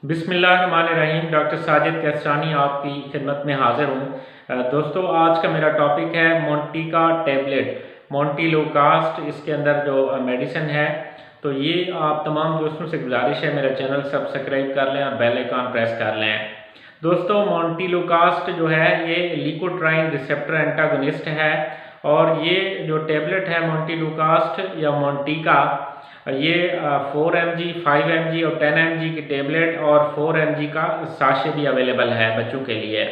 बिस्मिल्लाहिर्रहमानिर्रहीम। डॉक्टर साजिद कैसरानी आपकी खिदमत में हाजिर हूँ। दोस्तों, आज का मेरा टॉपिक है मोंटी का टैबलेट, मोंटी-लो-कास्ट। इसके अंदर जो मेडिसिन है, तो ये आप तमाम दोस्तों से गुजारिश है मेरा चैनल सब्सक्राइब कर लें और बेल आइकन प्रेस कर लें। दोस्तों, मोंटी-लो-कास्ट जो है ये लिकोट्राइन रिसेप्टर एंटागोनिस्ट है और ये जो टैबलेट है मोंटी-लो-कास्ट या मोंटी का, ये 4 mg, 5 mg और 10 mg की टेबलेट और 4 mg का साशे भी अवेलेबल है बच्चों के लिए।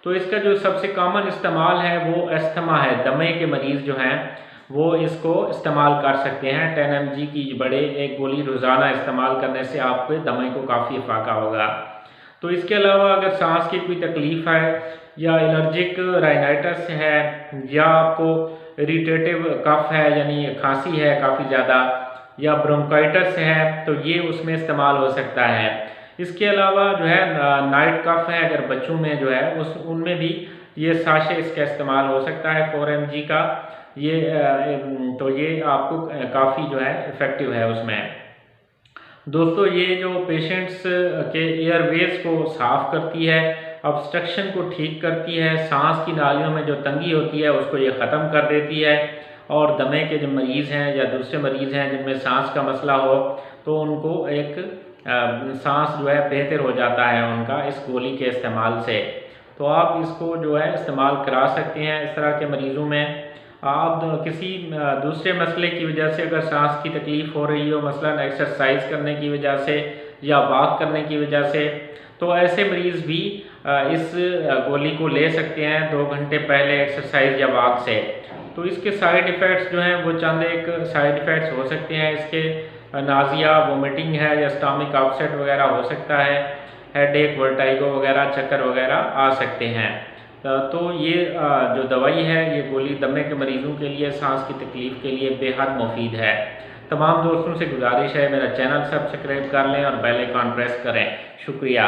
तो इसका जो सबसे कॉमन इस्तेमाल है वो अस्थमा है। दमे के मरीज़ जो हैं वो इसको इस्तेमाल कर सकते हैं। 10 mg की बड़े एक गोली रोज़ाना इस्तेमाल करने से आपके दमे को काफ़ी इफाका होगा। तो इसके अलावा अगर सांस की कोई तकलीफ़ है या एलर्जिक राइनाइटिस है या आपको इरिटेटिव कफ है यानी खांसी है काफ़ी ज़्यादा या ब्रोंकाइटिस है, तो ये उसमें इस्तेमाल हो सकता है। इसके अलावा जो है नाइट कफ है अगर बच्चों में जो है उनमें भी ये साशे इसका इस्तेमाल हो सकता है 4 mg का। ये तो ये आपको काफ़ी जो है इफ़ेक्टिव है उसमें। दोस्तों, ये जो पेशेंट्स के एयरवेज को साफ़ करती है, ऑब्स्ट्रक्शन को ठीक करती है, सांस की नालियों में जो तंगी होती है उसको ये ख़त्म कर देती है और दमे के जो मरीज़ हैं या दूसरे मरीज़ हैं जिनमें सांस का मसला हो, तो उनको एक सांस जो है बेहतर हो जाता है उनका इस गोली के इस्तेमाल से। तो आप इसको जो है इस्तेमाल करा सकते हैं इस तरह के मरीज़ों में। आप किसी दूसरे मसले की वजह से अगर सांस की तकलीफ़ हो रही हो, मसलन एक्सरसाइज करने की वजह से या वॉक करने की वजह से, तो ऐसे मरीज़ भी इस गोली को ले सकते हैं 2 घंटे पहले एक्सरसाइज या वॉक से। तो इसके साइड इफ़ेक्ट्स जो हैं वो चंद एक साइड इफ़ेक्ट्स हो सकते हैं इसके। नाज़िया, वोमिटिंग है या स्टमक अपसेट वगैरह हो सकता है, हेडेक, वर्टाइगो वगैरह, चक्कर वगैरह आ सकते हैं। तो ये जो दवाई है ये गोली दमे के मरीज़ों के लिए, सांस की तकलीफ़ के लिए बेहद मुफीद है। तमाम दोस्तों से गुजारिश है मेरा चैनल सब्सक्राइब कर लें और बेल आइकन प्रेस करें। शुक्रिया।